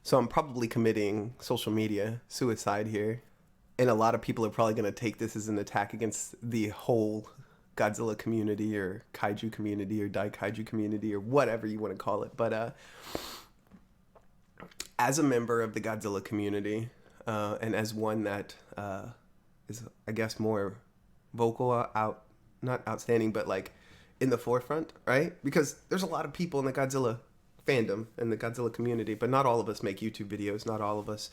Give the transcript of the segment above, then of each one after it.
So I'm probably committing social media suicide here. And a lot of people are probably going to take this as an attack against the whole Godzilla community or Kaiju community or Kaiju community or whatever you want to call it. But as a member of the Godzilla community, and as one that is, I guess, more vocal, not outstanding, but like in the forefront, right? Because there's a lot of people in the Godzilla fandom and the Godzilla community, but not all of us make YouTube videos. Not all of us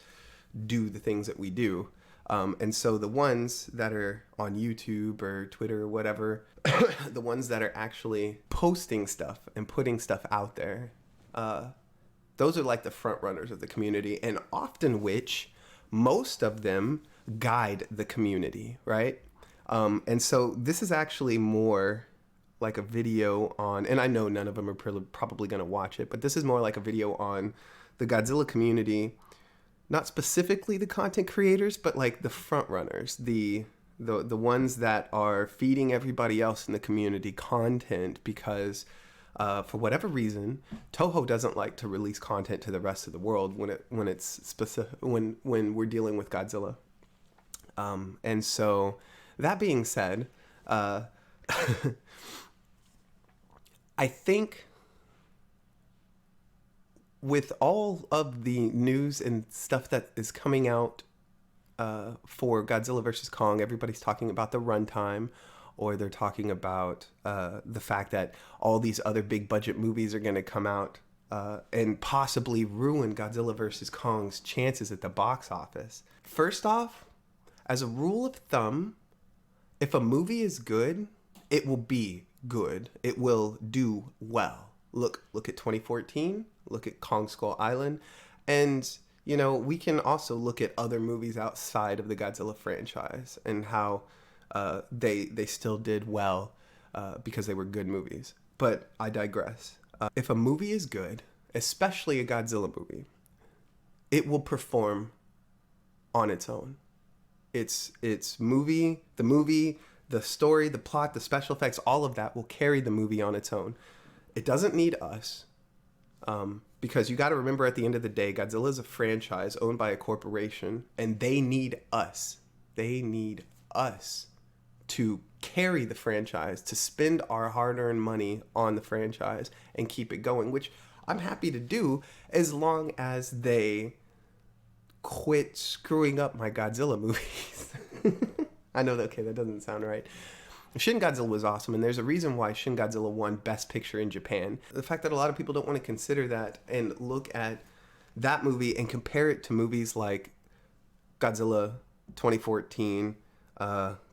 do the things that we do. And so the ones that are on YouTube or Twitter or whatever, the ones that are actually posting stuff and putting stuff out there, those are like the front runners of the community, and often which most of them guide the community, right? And so this is actually more like a video on, and I know none of them are probably going to watch it, but this is more like a video on the Godzilla community, not specifically the content creators, but like the front runners, the ones that are feeding everybody else in the community content because for whatever reason, Toho doesn't like to release content to the rest of the world when it's specific when we're dealing with Godzilla. And so that being said, I think with all of the news and stuff that is coming out for Godzilla vs. Kong, everybody's talking about the runtime, or they're talking about the fact that all these other big budget movies are going to come out and possibly ruin Godzilla vs. Kong's chances at the box office. First off, as a rule of thumb, if a movie is good, it will be good. It will do well. Look at 2014. Look at Kong Skull Island, and you know, we can also look at other movies outside of the Godzilla franchise and how they still did well because they were good movies. But I digress. If a movie is good, especially a Godzilla movie, it will perform on its own. It's the movie, the story, the plot, the special effects, all of that will carry the movie on its own. It doesn't need us. Because you got to remember, at the end of the day, Godzilla is a franchise owned by a corporation, and they need us. They need us to carry the franchise, to spend our hard-earned money on the franchise and keep it going, which I'm happy to do as long as they quit screwing up my Godzilla movies. I know that, okay, that doesn't sound right. Shin Godzilla was awesome, and there's a reason why Shin Godzilla won Best Picture in Japan. The fact that a lot of people don't want to consider that and look at that movie and compare it to movies like Godzilla 2014,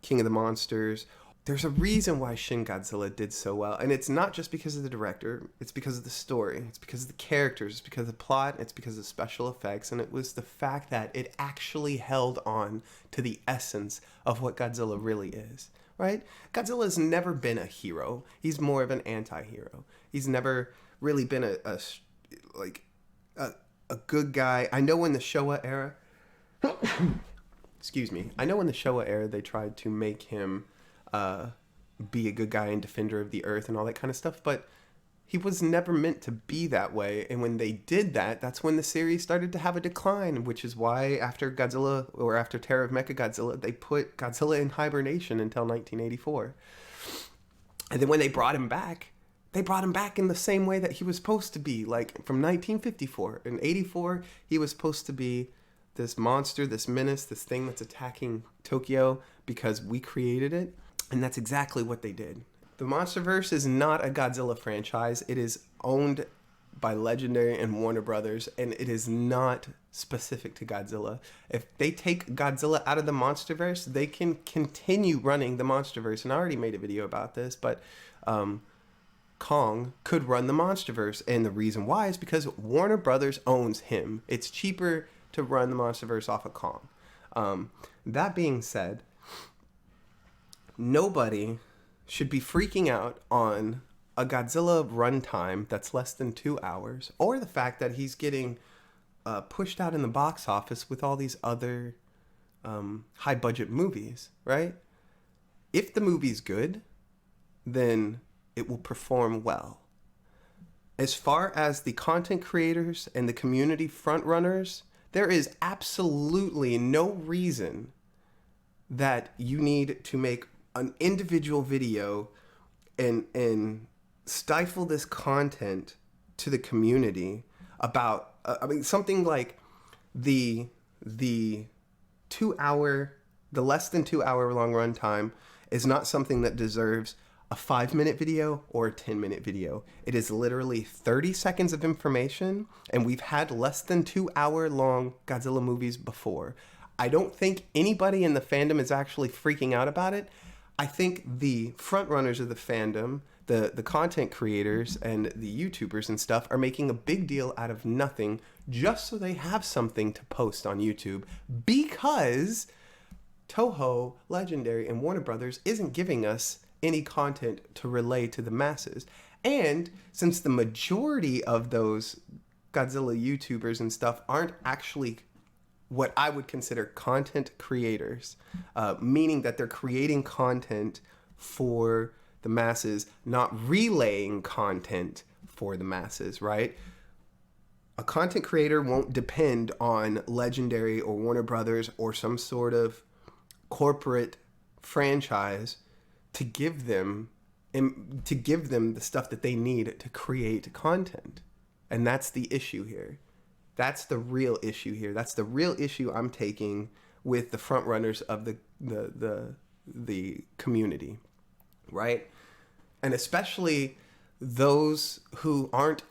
King of the Monsters. There's a reason why Shin Godzilla did so well, and it's not just because of the director, it's because of the story, it's because of the characters, it's because of the plot, it's because of the special effects, and it was the fact that it actually held on to the essence of what Godzilla really is. Right? Godzilla's never been a hero. He's more of an anti-hero. He's never really been a good guy. I know in the Showa era, excuse me. I know in the Showa era they tried to make him be a good guy and defender of the earth and all that kind of stuff, but he was never meant to be that way. And when they did that, that's when the series started to have a decline, which is why after Godzilla, or after Terror of Mechagodzilla, they put Godzilla in hibernation until 1984. And then when they brought him back in the same way that he was supposed to be, like from 1954. In 84, he was supposed to be this monster, this menace, this thing that's attacking Tokyo because we created it. And that's exactly what they did. The MonsterVerse is not a Godzilla franchise. It is owned by Legendary and Warner Brothers, and it is not specific to Godzilla. If they take Godzilla out of the MonsterVerse, they can continue running the MonsterVerse. And I already made a video about this, but Kong could run the MonsterVerse. And the reason why is because Warner Brothers owns him. It's cheaper to run the MonsterVerse off of Kong. That being said, nobody should be freaking out on a Godzilla runtime that's less than 2 hours, or the fact that he's getting pushed out in the box office with all these other high budget movies, right? If the movie's good, then it will perform well. As far as the content creators and the community frontrunners, there is absolutely no reason that you need to make an individual video and stifle this content to the community about something like the 2 hour, the less than 2 hour long runtime is not something that deserves a 5 minute video or a 10 minute video. It is literally 30 seconds of information, and we've had less than 2 hour long Godzilla movies before. I don't think anybody in the fandom is actually freaking out about it. I think the front runners of the fandom, the content creators and the YouTubers and stuff, are making a big deal out of nothing just so they have something to post on YouTube, because Toho, Legendary, and Warner Brothers isn't giving us any content to relay to the masses. And since the majority of those Godzilla YouTubers and stuff aren't actually what I would consider content creators, meaning that they're creating content for the masses, not relaying content for the masses, right? A content creator won't depend on Legendary or Warner Brothers or some sort of corporate franchise to give them the stuff that they need to create content. And that's the issue here. That's the real issue here. That's the real issue I'm taking with the front runners of the community, right? And especially those who aren't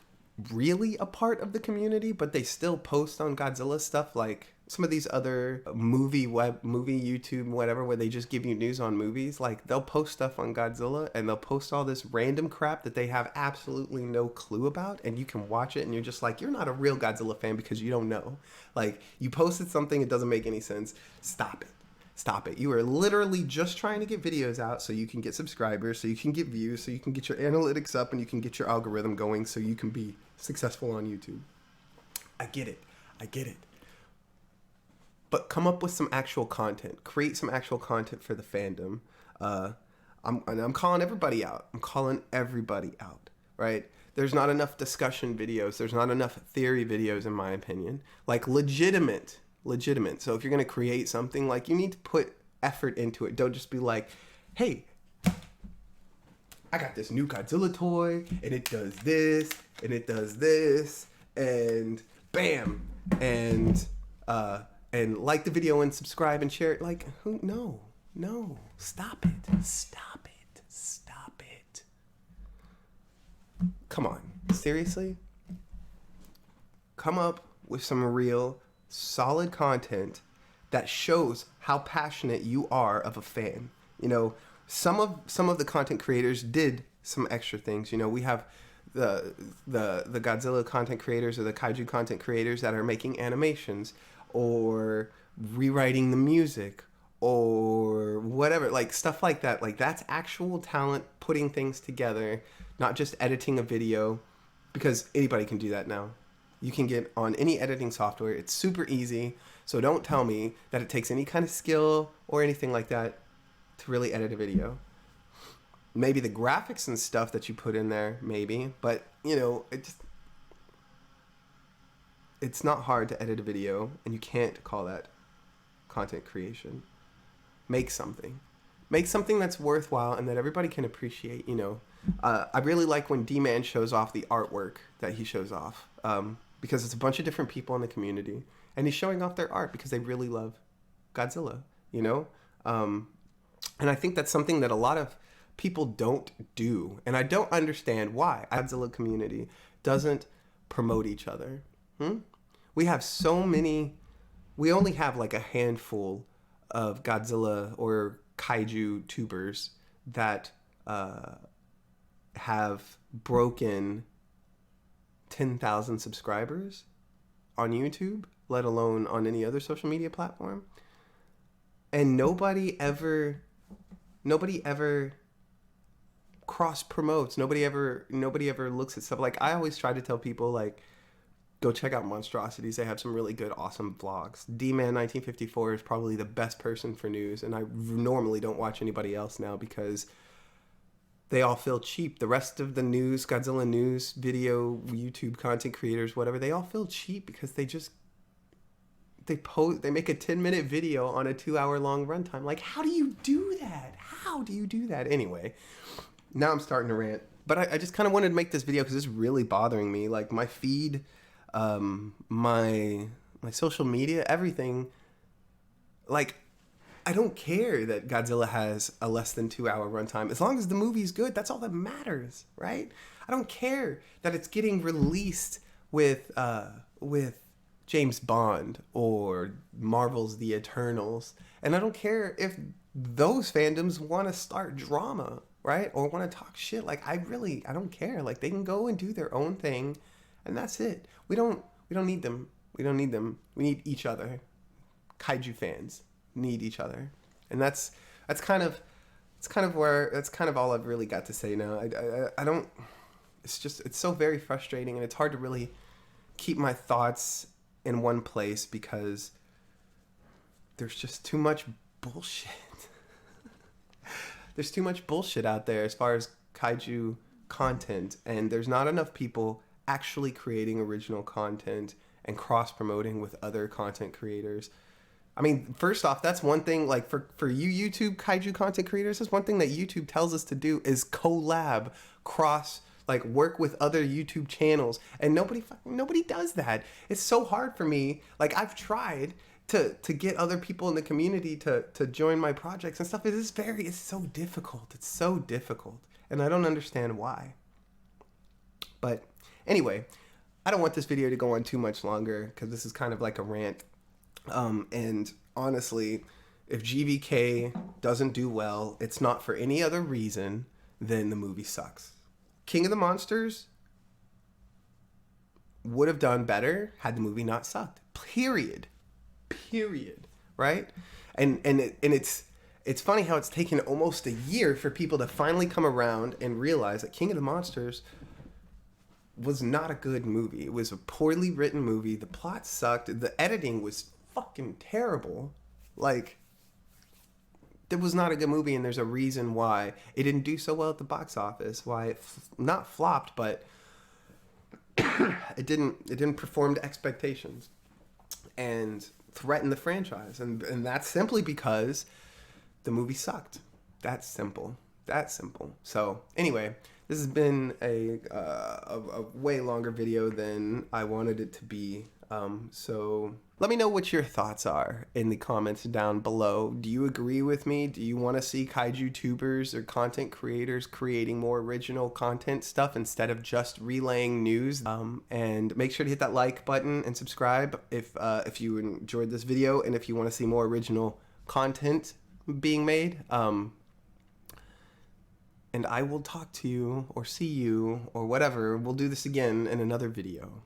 really a part of the community, but they still post on Godzilla stuff, like some of these other movie YouTube, whatever, where they just give you news on movies. Like, they'll post stuff on Godzilla and they'll post all this random crap that they have absolutely no clue about, and you can watch it and you're just like, you're not a real Godzilla fan because you don't know. Like, you posted something, it doesn't make any sense. Stop it. Stop it. You are literally just trying to get videos out so you can get subscribers, so you can get views, so you can get your analytics up, and you can get your algorithm going so you can be successful on YouTube. I get it. But come up with some actual content. Create some actual content for the fandom. I'm calling everybody out. Right? There's not enough discussion videos. There's not enough theory videos, in my opinion. Like, legitimate. So if you're going to create something, like, you need to put effort into it. Don't just be like, hey, I got this new Godzilla toy, and it does this, and it does this, and bam, and like the video and subscribe and share it. Like, who? No, stop it. Come on, seriously? Come up with some real, solid content that shows how passionate you are of a fan. You know, some of the content creators did some extra things. You know, we have the Godzilla content creators or the Kaiju content creators that are making animations or rewriting the music or whatever, like stuff like that. Like, that's actual talent putting things together, not just editing a video, because anybody can do that now. You can get on any editing software. It's super easy. So don't tell me that it takes any kind of skill or anything like that to really edit a video. Maybe the graphics and stuff that you put in there, maybe, but you know, it's not hard to edit a video, and you can't call that content creation. Make something that's worthwhile and that everybody can appreciate. You know, I really like when D-Man shows off the artwork that he shows off, because it's a bunch of different people in the community, and he's showing off their art because they really love Godzilla, you know? And I think that's something that a lot of people don't do, and I don't understand why Godzilla community doesn't promote each other. We have so many, we only have like a handful of Godzilla or Kaiju tubers that have broken 10,000 subscribers on YouTube, let alone on any other social media platform. And nobody ever cross promotes. Nobody ever looks at stuff. Like, I always try to tell people, like, go check out Monstrosities. They have some really good, awesome vlogs. D-Man 1954 is probably the best person for news, and I normally don't watch anybody else now because they all feel cheap. The rest of the news, Godzilla news, video, YouTube content creators, whatever, they all feel cheap because they make a 10-minute video on a 2-hour long runtime. Like, how do you do that? How do you do that? Anyway, now I'm starting to rant. But I just kind of wanted to make this video because it's really bothering me. Like, my feed, my social media, everything. Like, I don't care that Godzilla has a less than 2-hour runtime. As long as the movie's good, that's all that matters, right? I don't care that it's getting released with James Bond or Marvel's The Eternals. And I don't care if those fandoms want to start drama, right? Or want to talk shit. Like, I don't care. Like, they can go and do their own thing, and that's it. We don't need them. We don't need them. We need each other. Kaiju fans need each other. And that's kind of all I've really got to say now. I don't, it's so very frustrating, and it's hard to really keep my thoughts in one place because there's just too much bullshit. There's too much bullshit out there as far as kaiju content, and there's not enough people actually creating original content and cross-promoting with other content creators. I mean, first off, that's one thing, like, for you YouTube kaiju content creators, that's one thing that YouTube tells us to do is collab, work with other YouTube channels, and nobody does that. It's so hard for me. Like, I've tried to get other people in the community to join my projects and stuff. It's so difficult. It's so difficult, and I don't understand why. But anyway, I don't want this video to go on too much longer because this is kind of like a rant. And honestly, if GVK doesn't do well, it's not for any other reason than the movie sucks. King of the Monsters would have done better had the movie not sucked. Period. Right? And it's funny how it's taken almost a year for people to finally come around and realize that King of the Monsters was not a good movie. It was a poorly written movie. The plot sucked. The editing was fucking terrible. Like, it was not a good movie, and there's a reason why it didn't do so well at the box office. Why it not flopped, but it didn't perform to expectations and threatened the franchise, and that's simply because the movie sucked. That's simple. So anyway, this has been a way longer video than I wanted it to be. So let me know what your thoughts are in the comments down below. Do you agree with me? Do you want to see kaiju tubers or content creators creating more original content stuff instead of just relaying news? And make sure to hit that like button and subscribe if you enjoyed this video and if you want to see more original content being made. And I will talk to you or see you or whatever. We'll do this again in another video.